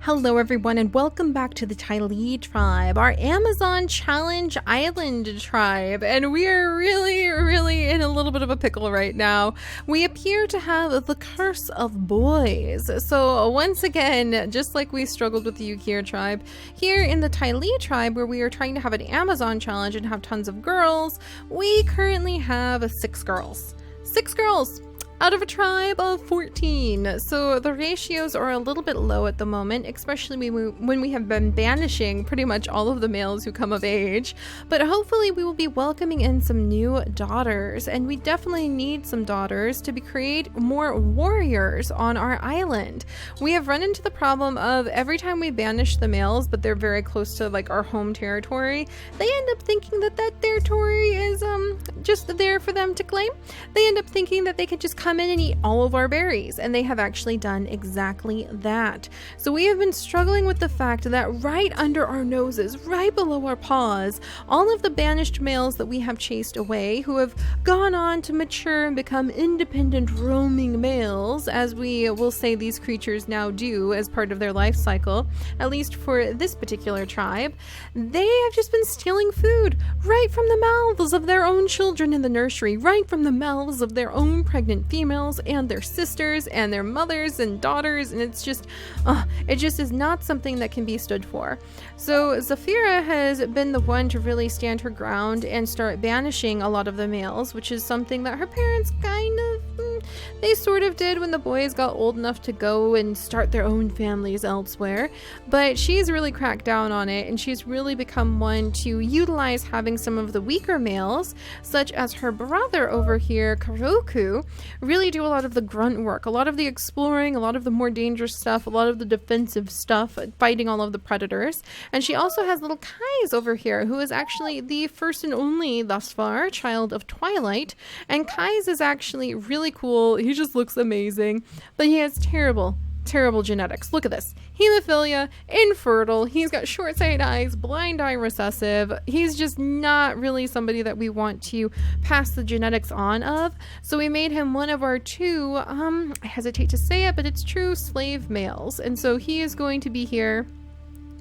Hello everyone and welcome back to the Tylee tribe, our Amazon Challenge Island tribe, and we are really in a little bit of a pickle right now. We appear to have the curse of boys. So once again, just like we struggled with the Ukir tribe, here in the Tylee tribe where we are trying to have an Amazon challenge and have tons of girls, we currently have 6 girls. 6 girls! Out of a tribe of 14. So the ratios are a little bit low at the moment, especially when we have been banishing pretty much all of the males who come of age. But hopefully we will be welcoming in some new daughters, and we definitely need some daughters to create more warriors on our island. We have run into the problem of every time we banish the males, but they're very close to like our home territory, they end up thinking that that territory is just there for them to claim. They end up thinking that they can just come in and eat all of our berries, and they have actually done exactly that. So we have been struggling with the fact that right under our noses, right below our paws, all of the banished males that we have chased away, who have gone on to mature and become independent roaming males, as we will say these creatures now do as part of their life cycle, at least for this particular tribe, they have just been stealing food right from the mouths of their own children in the nursery, right from the mouths of their own pregnant females and their sisters and their mothers and daughters, and it's just it just is not something that can be stood for. So Zafira has been the one to really stand her ground and start banishing a lot of the males, which is something that her parents they sort of did when the boys got old enough to go and start their own families elsewhere, but she's really cracked down on it, and she's really become one to utilize having some of the weaker males, such as her brother over here, Karoku, really do a lot of the grunt work, a lot of the exploring, a lot of the more dangerous stuff, a lot of the defensive stuff, fighting all of the predators. And she also has little Kai's over here, who is actually the first and only, thus far, child of Twilight, and Kai's is actually really cool. He just looks amazing, but he has terrible genetics. Look at this. Hemophilia, infertile, he's got short-sighted eyes, blind eye recessive. He's just not really somebody that we want to pass the genetics on of. So we made him one of our 2, I hesitate to say it, but it's true, slave males. And so he is going to be here.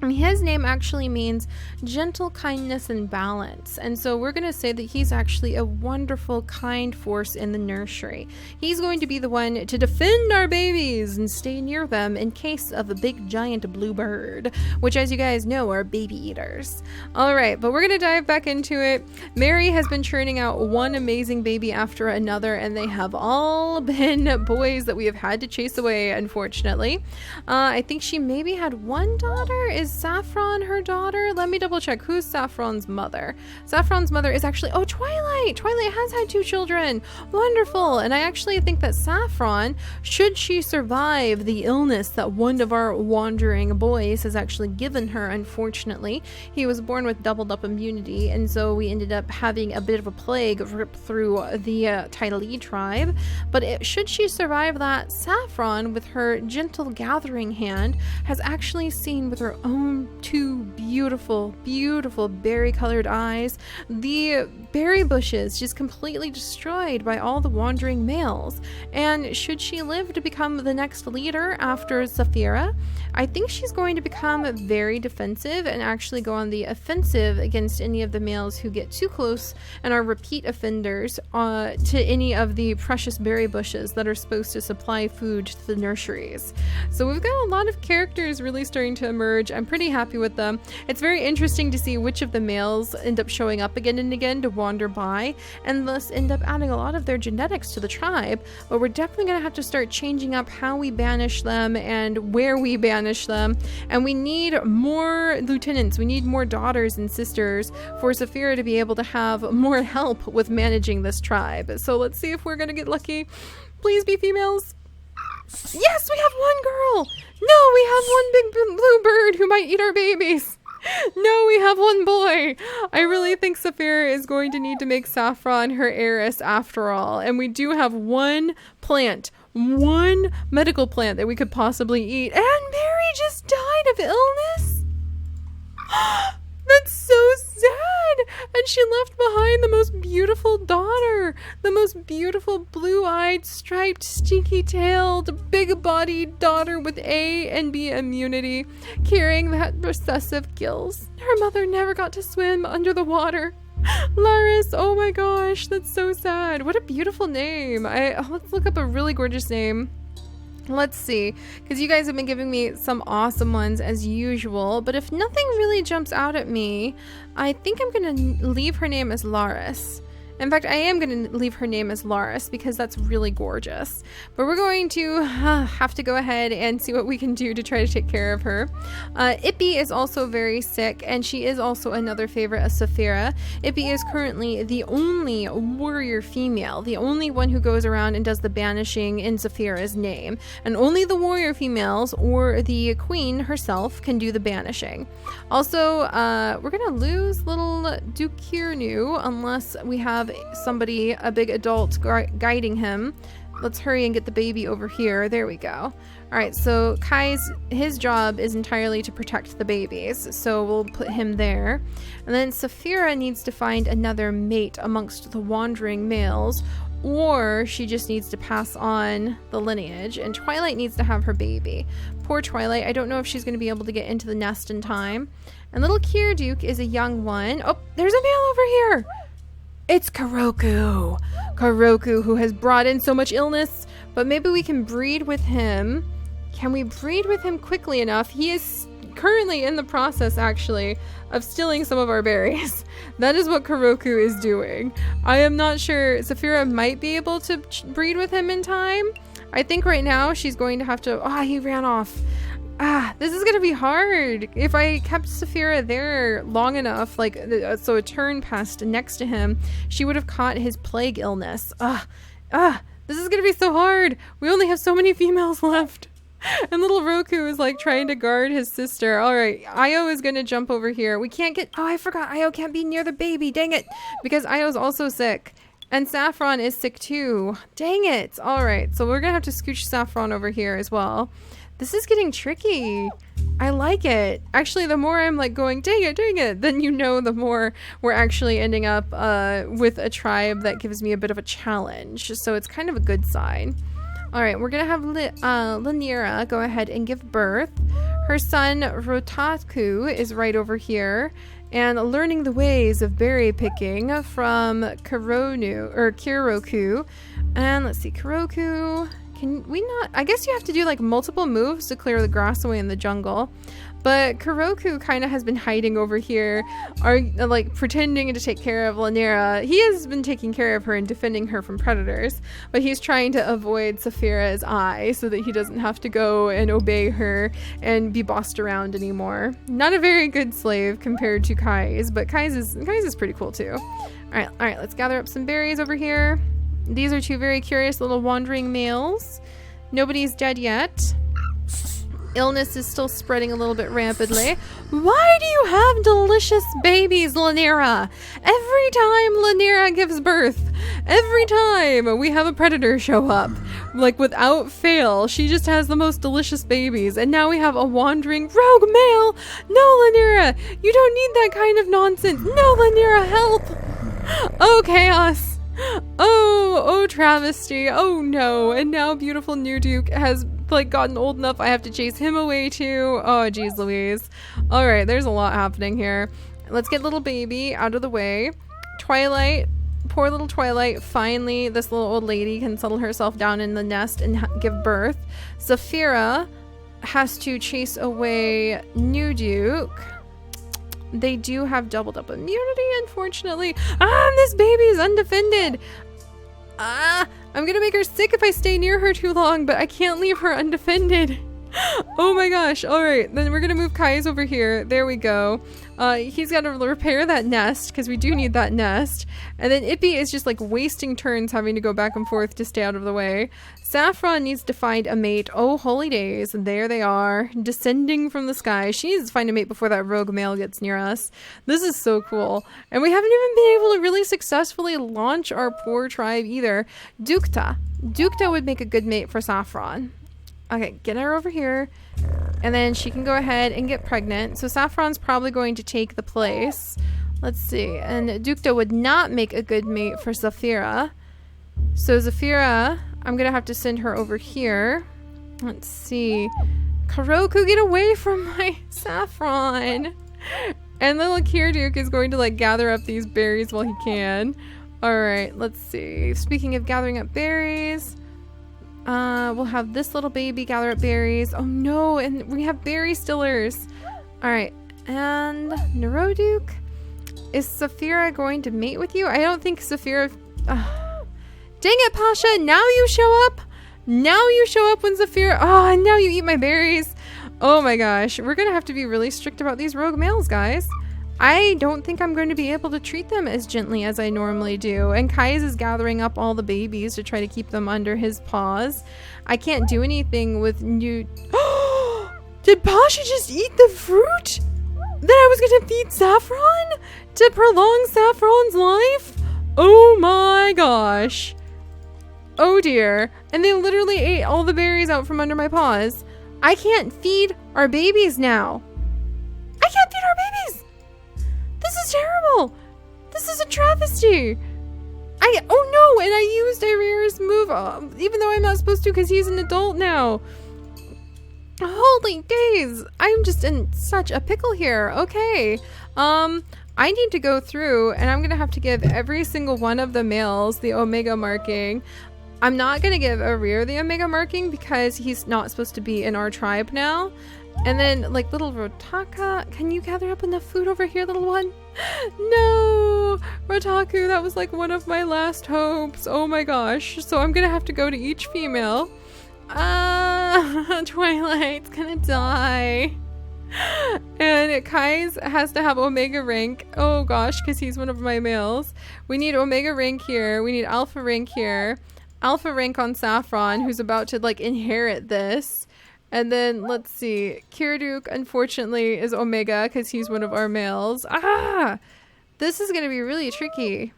And his name actually means gentle kindness and balance. And so we're going to say that he's actually a wonderful, kind force in the nursery. He's going to be the one to defend our babies and stay near them in case of a big giant bluebird, which, as you guys know, are baby eaters. All right, but we're going to dive back into it. Mary has been churning out one amazing baby after another, and they have all been boys that we have had to chase away, unfortunately. I think she maybe had one daughter. Is Saffron her daughter? Let me double check. Who's Saffron's mother? Saffron's mother is actually, Twilight! Twilight has had 2 children. Wonderful. And I actually think that Saffron, should she survive the illness that one of our wandering boys has actually given her, unfortunately, he was born with doubled up immunity, and so we ended up having a bit of a plague rip through the Tylee tribe. But should she survive that, Saffron, with her gentle gathering hand, has actually seen with her own 2 beautiful berry colored eyes the berry bushes just completely destroyed by all the wandering males. And should she live to become the next leader after Zafira, I think she's going to become very defensive and actually go on the offensive against any of the males who get too close and are repeat offenders to any of the precious berry bushes that are supposed to supply food to the nurseries. So we've got a lot of characters really starting to emerge. I'm pretty happy with them. It's very interesting to see which of the males end up showing up again and again to wander by, and thus end up adding a lot of their genetics to the tribe. But we're definitely going to have to start changing up how we banish them and where we banish them. And we need more lieutenants. We need more daughters and sisters for Zafira to be able to have more help with managing this tribe. So let's see if we're going to get lucky. Please be females. Yes, we have 1 girl. No, we have 1 big blue bird who might eat our babies. No, we have 1 boy. I really think Zafira is going to need to make Saffron her heiress after all. And we do have 1 plant, 1 medical plant that we could possibly eat. And Mary just died of illness. That's so sad. And she left behind the most beautiful daughter, the most beautiful blue-eyed, striped, stinky-tailed, big-bodied daughter with A and B immunity, carrying that recessive gills. Her mother never got to swim under the water. Laris, oh my gosh, that's so sad. What a beautiful name. Let's look up a really gorgeous name. Let's see, because you guys have been giving me some awesome ones as usual, but if nothing really jumps out at me, I think I'm going to leave her name as Laris. In fact, I am going to leave her name as Laris because that's really gorgeous. But we're going to have to go ahead and see what we can do to try to take care of her. Ippy is also very sick, and she is also another favorite of Saphira. Ippy is currently the only warrior female, the only one who goes around and does the banishing in Saphira's name. And only the warrior females or the queen herself can do the banishing. Also, we're going to lose little Dukirnu unless we have somebody, a big adult guiding him. Let's hurry and get the baby over here. There we go. All right, so his job is entirely to protect the babies, so we'll put him there. And then Saphira needs to find another mate amongst the wandering males, or she just needs to pass on the lineage, and Twilight needs to have her baby. Poor Twilight, I don't know if she's going to be able to get into the nest in time. And little Kirduke is a young one. Oh, there's a male over here. It's Kuroku. Kuroku, who has brought in so much illness, but maybe we can breed with him. Can we breed with him quickly enough? He is currently in the process, actually, of stealing some of our berries. That is what Kuroku is doing. I am not sure. Saphira might be able to breed with him in time. I think right now she's going to have to... he ran off. This is going to be hard. If I kept Saphira there long enough, so a turn passed next to him, she would have caught his plague illness. This is going to be so hard. We only have so many females left. And little Roku is trying to guard his sister. All right, Io is going to jump over here. We can't get... I forgot. Io can't be near the baby. Dang it. Because Io's also sick. And Saffron is sick too. Dang it. All right, so we're going to have to scooch Saffron over here as well. This is getting tricky. I like it. Actually, the more I'm going, dang it, then the more we're actually ending up with a tribe that gives me a bit of a challenge. So it's kind of a good sign. All right, we're going to have Lanira go ahead and give birth. Her son, Rotaku, is right over here and learning the ways of berry picking from Kiroku. And let's see, Kiroku... Can we not? I guess you have to do multiple moves to clear the grass away in the jungle. But Kuroku kind of has been hiding over here, pretending to take care of Lanira. He has been taking care of her and defending her from predators, but he's trying to avoid Saphira's eye so that he doesn't have to go and obey her and be bossed around anymore. Not a very good slave compared to Kai's, but Kai's is pretty cool too. All right, let's gather up some berries over here. These are two very curious little wandering males. Nobody's dead yet. Illness is still spreading a little bit rapidly. Why do you have delicious babies, Lanira? Every time Lanira gives birth, every time we have a predator show up, without fail, she just has the most delicious babies. And now we have a wandering rogue male. No, Lanira, you don't need that kind of nonsense. No, Lanira, help. Oh, chaos. Oh, travesty. Oh no. And now beautiful new Duke has gotten old enough I have to chase him away too. Oh geez Louise. All right, there's a lot happening here. Let's get little baby out of the way. Twilight, poor little Twilight, finally this little old lady can settle herself down in the nest and give birth. Saphira has to chase away new Duke. They do have doubled up immunity, unfortunately. This baby is undefended. I'm gonna make her sick if I stay near her too long, but I can't leave her undefended. Oh my gosh. All right, then we're gonna move Kai's over here. There we go. He's got to repair that nest because we do need that nest. And then Ippy is just wasting turns having to go back and forth to stay out of the way. Saffron needs to find a mate. Oh, holy days. There they are, descending from the sky. She needs to find a mate before that rogue male gets near us. This is so cool. And we haven't even been able to really successfully launch our poor tribe either. Dukta would make a good mate for Saffron. Okay, get her over here. And then she can go ahead and get pregnant. So Saffron's probably going to take the place Let's see. And Dukta would not make a good mate for Zafira. So Zafira, I'm going to have to send her over here. Let's see. Kuroku, get away from my Saffron. And little Kirduk is going to like gather up these berries while he can. Alright, let's see. Speaking of gathering up berries, we'll have this little baby gather up berries. Oh no, and we have berry stillers. Alright, and Neuroduk. Is Saphira going to mate with you? I don't think Saphira... dang it, Pasha! Now you show up! Now you show up when Saphira... Oh, and now you eat my berries! Oh my gosh. We're gonna have to be really strict about these rogue males, guys. I don't think I'm going to be able to treat them as gently as I normally do. And Kai's is gathering up all the babies to try to keep them under his paws. I can't do anything with new... Did Pasha just eat the fruit that I was going to feed Saffron to prolong Saffron's life? Oh my gosh. Oh dear. And they literally ate all the berries out from under my paws. I can't feed our babies now. I can't feed our babies. This is terrible. This is a travesty. Oh no, and I used Irira's move, even though I'm not supposed to because he's an adult now. Holy days. I'm just in such a pickle here. Okay. I need to go through and I'm going to have to give every single one of the males the omega marking. I'm not going to give Arir the omega marking because he's not supposed to be in our tribe now. And then like little Rotaka, can you gather up enough food over here, little one? No, Rotaku, that was like one of my last hopes. Oh my gosh. So I'm going to have to go to each female. Twilight's gonna die. And Kai's has to have omega rank. Oh gosh, because he's one of my males. We need omega rank here. We need alpha rank here. Alpha rank on Saffron, who's about to like inherit this. And then let's see. Kirduk, unfortunately, is omega because he's one of our males. This is gonna be really tricky.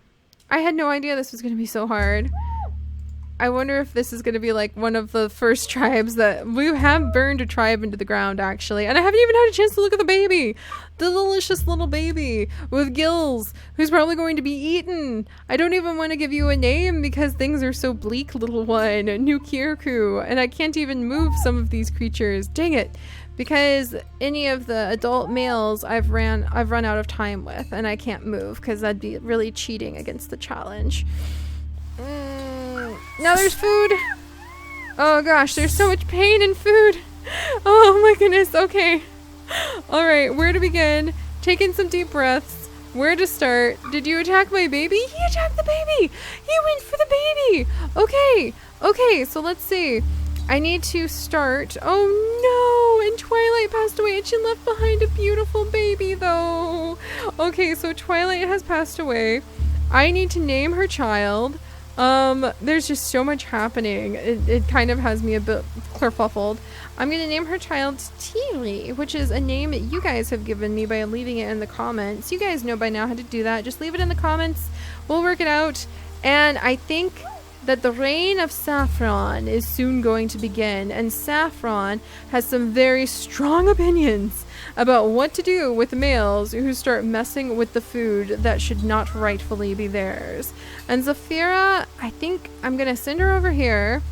I had no idea this was gonna be so hard. I wonder if this is going to be like one of the first tribes that we have burned a tribe into the ground, actually. And I haven't even had a chance to look at the baby. The delicious little baby with gills who's probably going to be eaten. I don't even want to give you a name because things are so bleak, little one. Nukirku. And I can't even move some of these creatures. Dang it. Because any of the adult males I've run out of time with. And I can't move because that'd be really cheating against the challenge. Now there's food. Oh gosh, there's so much pain in food. Oh my goodness, okay. Alright, where to begin? Take in some deep breaths. Where to start? Did you attack my baby? He attacked the baby! He went for the baby! Okay, so let's see. I need to start. Oh no! And Twilight passed away and she left behind a beautiful baby though. Okay, so Twilight has passed away. I need to name her child. There's just so much happening. It kind of has me a bit kerfuffled. I'm gonna name her child Teely, which is a name that you guys have given me by leaving it in the comments. You guys know by now how to do that. Just leave it in the comments. We'll work it out. And I think that the reign of Saffron is soon going to begin. And Saffron has some very strong opinions about what to do with males who start messing with the food that should not rightfully be theirs. And Zafira, I think I'm going to send her over here.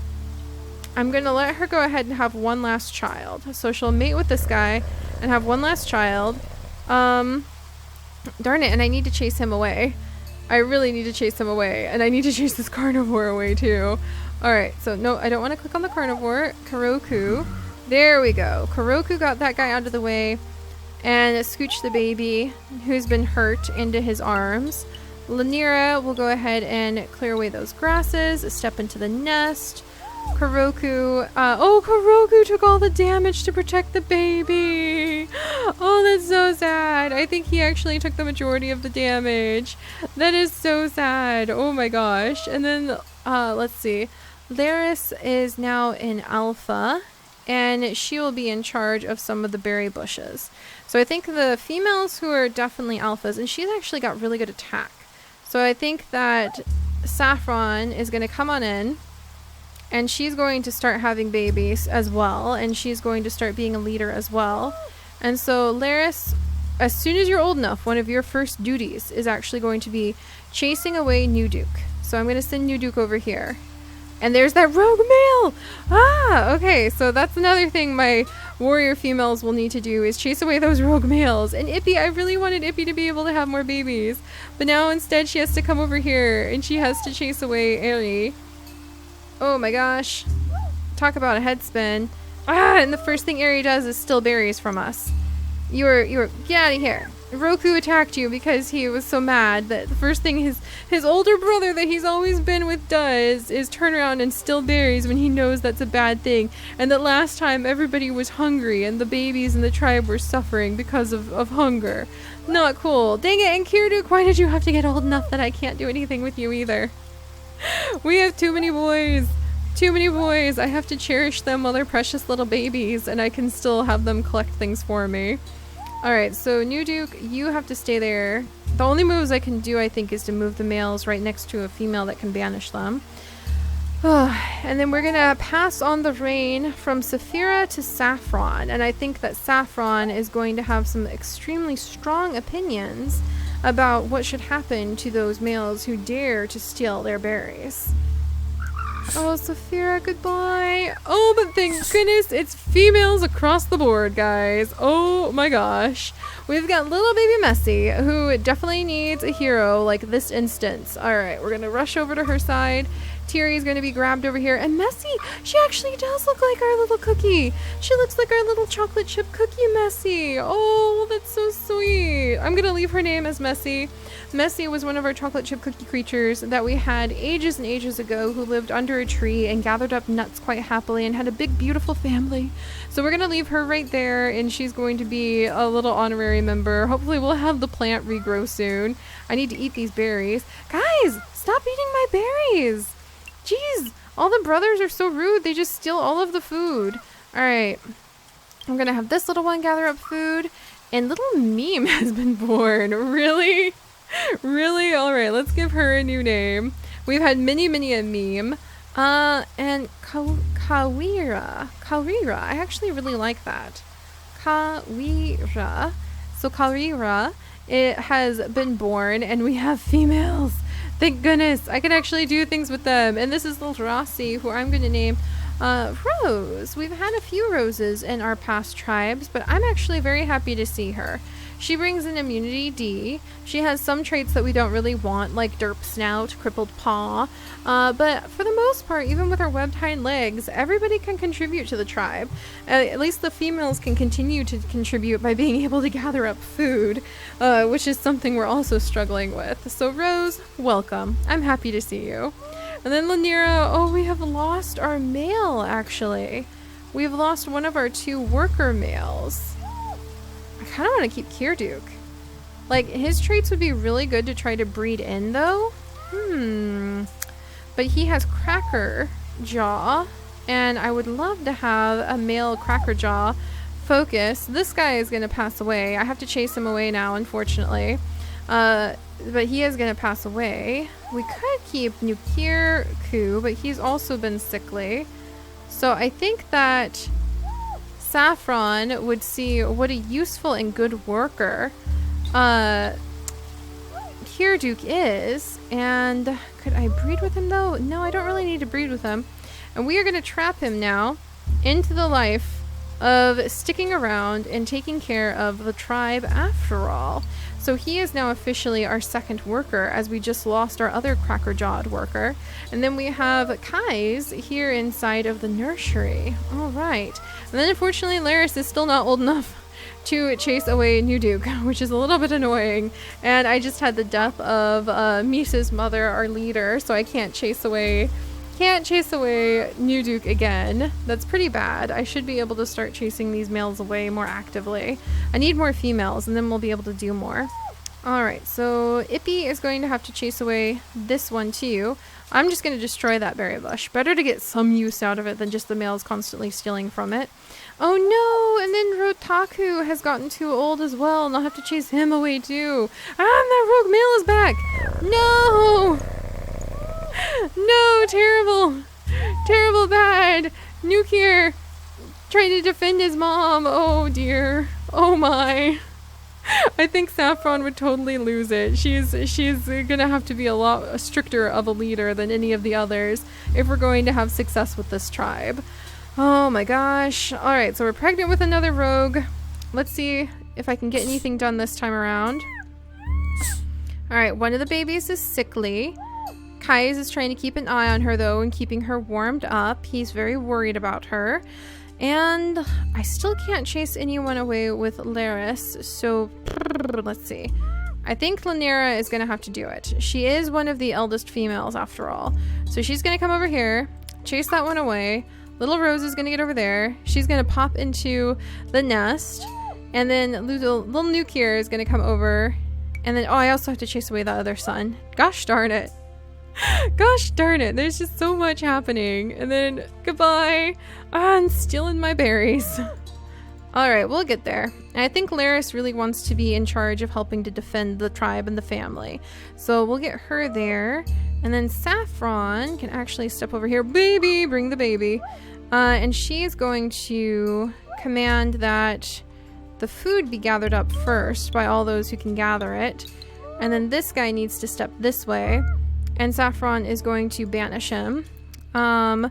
I'm going to let her go ahead and have one last child. So she'll mate with this guy and have one last child. Darn it, and I need to chase him away. I really need to chase him away. And I need to chase this carnivore away too. Alright, so no, I don't want to click on the carnivore. Kuroku. There we go. Kuroku got that guy out of the way. And scooched the baby who's been hurt into his arms. Lanira will go ahead and clear away those grasses. Step into the nest. Kuroku. Kuroku took all the damage to protect the baby. Oh, that's so sad. I think he actually took the majority of the damage. That is so sad. Oh my gosh. And then, let's see. Laris is now in Alpha. And she will be in charge of some of the berry bushes. So I think the females who are definitely alphas, and she's actually got really good attack. So I think that Saffron is going to come on in, and she's going to start having babies as well, and she's going to start being a leader as well. And so Laris as soon as you're old enough, one of your first duties is actually going to be chasing away New Duke. So I'm going to send New Duke over here. And there's that rogue male! Ah, okay, so that's another thing my warrior females will need to do is chase away those rogue males. And Ippy, I really wanted Ippy to be able to have more babies. But now instead she has to come over here and she has to chase away Eri. Oh my gosh. Talk about a head spin. Ah, and the first thing Eri does is steal berries from us. Get out of here. Roku attacked you because he was so mad that the first thing his older brother that he's always been with does is turn around and steal berries when he knows that's a bad thing. And that last time everybody was hungry and the babies in the tribe were suffering because of hunger. Not cool. Dang it, and Kirduk, why did you have to get old enough that I can't do anything with you either? We have too many boys. Too many boys. I have to cherish them while they're precious little babies and I can still have them collect things for me. Alright, so New Duke, you have to stay there. The only moves I can do, I think, is to move the males right next to a female that can banish them. And then we're gonna pass on the reign from Saphira to Saffron. And I think that Saffron is going to have some extremely strong opinions about what should happen to those males who dare to steal their berries. Oh, Saphira, goodbye. Oh, but thank goodness it's females across the board, guys. Oh my gosh. We've got little baby Messi, who definitely needs a hero like this instance. All right, we're going to rush over to her side. Tiri's going to be grabbed over here. And Messi, she actually does look like our little cookie. She looks like our little chocolate chip cookie Messi. Oh, that's so sweet. I'm going to leave her name as Messi. Messi was one of our chocolate chip cookie creatures that we had ages and ages ago who lived under a tree and gathered up nuts quite happily and had a big, beautiful family. So we're going to leave her right there and she's going to be a little honorary member. Hopefully we'll have the plant regrow soon. I need to eat these berries. Guys, stop eating my berries. Jeez, all the brothers are so rude. They just steal all of the food. All right, I'm going to have this little one gather up food. And little Meme has been born. Really? Really? All right, let's give her a new name. We've had many a Meme. And Kawira. I actually really like that. Kawira. So Kawira, it has been born and we have females. Thank goodness. I can actually do things with them. And this is little Rossi, who I'm going to name Rose. We've had a few Roses in our past tribes, but I'm actually very happy to see her. She brings an immunity D. She has some traits that we don't really want, like derp snout, crippled paw. But for the most part, even with her webbed hind legs, everybody can contribute to the tribe. At least the females can continue to contribute by being able to gather up food, which is something we're also struggling with. So Rose, welcome. I'm happy to see you. And then Lanira, oh, we have lost our male, actually. We've lost one of our 2 worker males. I kind of want to keep Kirduk. Like, his traits would be really good to try to breed in, though. But he has Cracker Jaw, and I would love to have a male Cracker Jaw focus. This guy is going to pass away. I have to chase him away now, unfortunately. But he is going to pass away. We could keep Nukirku, but he's also been sickly. So I think that Saffron would see what a useful and good worker Kirduk is. And could I breed with him though? No, I don't really need to breed with him. And we are going to trap him now into the life of sticking around and taking care of the tribe after all. So he is now officially our 2nd worker, as we just lost our other cracker-jawed worker. And then we have Kai's here inside of the nursery. All right. And then unfortunately, Laris is still not old enough to chase away New Duke, which is a little bit annoying. And I just had the death of Misa's mother, our leader, so I can't chase away New Duke again. That's pretty bad. I should be able to start chasing these males away more actively. I need more females and then we'll be able to do more. Alright, so Ippy is going to have to chase away this one too. I'm just going to destroy that berry bush. Better to get some use out of it than just the males constantly stealing from it. Oh no, and then Rotaku has gotten too old as well and I'll have to chase him away too. That rogue male is back! No! No, terrible. Terrible bad. Nukir trying to defend his mom. Oh dear. Oh my. I think Saffron would totally lose it. She's gonna have to be a lot stricter of a leader than any of the others if we're going to have success with this tribe. Oh my gosh. Alright, so we're pregnant with another rogue. Let's see if I can get anything done this time around. Alright, one of the babies is sickly. Kais is trying to keep an eye on her though and keeping her warmed up. He's very worried about her. And I still can't chase anyone away with Laris, so let's see. I think Lanera is going to have to do it. She is one of the eldest females after all. So she's going to come over here, chase that one away. Little Rose is going to get over there. She's going to pop into the nest. And then little Nukier is going to come over. And then, oh, I also have to chase away the other son. Gosh darn it. Gosh darn it, there's just so much happening. And then, goodbye. I'm stealing my berries. Alright, we'll get there. And I think Laris really wants to be in charge of helping to defend the tribe and the family. So we'll get her there. And then Saffron can actually step over here. Baby, bring the baby. And she's going to command that the food be gathered up first by all those who can gather it. And then this guy needs to step this way. And Saffron is going to banish him. And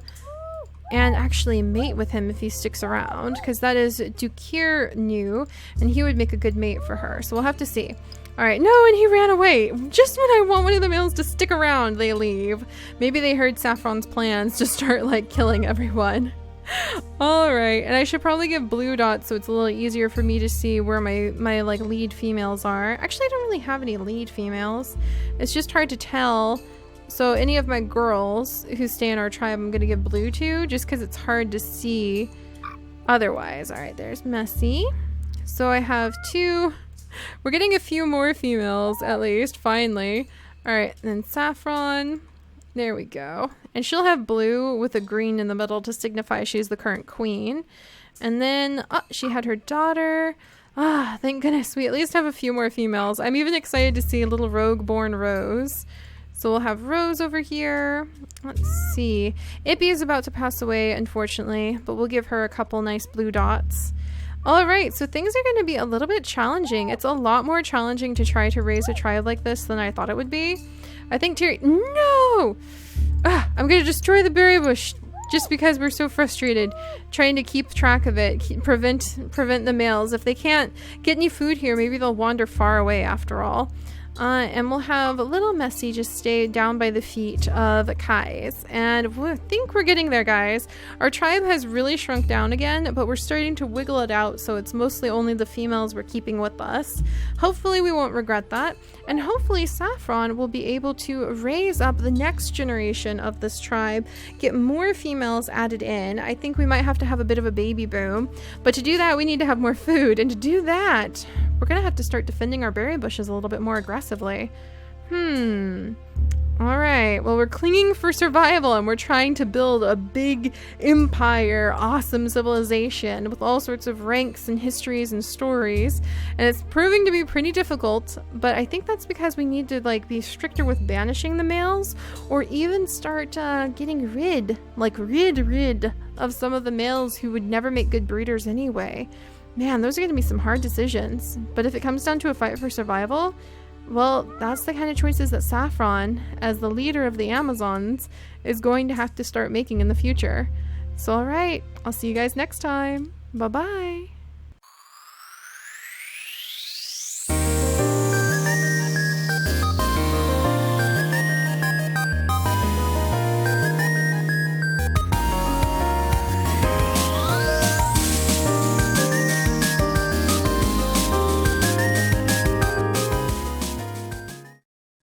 actually mate with him if he sticks around. Because that is Dukir new. And he would make a good mate for her. So we'll have to see. Alright, no, and he ran away. Just when I want one of the males to stick around, they leave. Maybe they heard Saffron's plans to start, like, killing everyone. Alright, and I should probably give blue dots so it's a little easier for me to see where my like, lead females are. Actually, I don't really have any lead females. It's just hard to tell. So any of my girls who stay in our tribe, I'm going to give blue to, just because it's hard to see otherwise. Alright, there's Messy. So I have 2... We're getting a few more females, at least, finally. Alright, then Saffron. There we go. And she'll have blue with a green in the middle to signify she's the current queen. And then, oh, she had her daughter. Ah, thank goodness. We at least have a few more females. I'm even excited to see a little rogue-born Rose. So we'll have Rose over here. Let's see. Ippy is about to pass away, unfortunately, but we'll give her a couple nice blue dots. Alright, so things are going to be a little bit challenging. It's a lot more challenging to try to raise a tribe like this than I thought it would be. I think Terry... No! I'm going to destroy the berry bush just because we're so frustrated trying to keep track of it, prevent the males. If they can't get any food here, maybe they'll wander far away after all. And we'll have a little Messy just stay down by the feet of Kai's. And I think we're getting there, guys. Our tribe has really shrunk down again, but we're starting to wiggle it out, so it's mostly only the females we're keeping with us. Hopefully we won't regret that. And hopefully Saffron will be able to raise up the next generation of this tribe, get more females added in. I think we might have to have a bit of a baby boom. But to do that, we need to have more food. And to do that, we're going to have to start defending our berry bushes a little bit more aggressively. Alright, well, we're clinging for survival and we're trying to build a big empire, awesome civilization with all sorts of ranks and histories and stories. And it's proving to be pretty difficult, but I think that's because we need to, like, be stricter with banishing the males or even start getting rid of some of the males who would never make good breeders anyway. Man, those are going to be some hard decisions. But if it comes down to a fight for survival, well, that's the kind of choices that Saffron, as the leader of the Amazons, is going to have to start making in the future. So, alright, I'll see you guys next time. Bye-bye.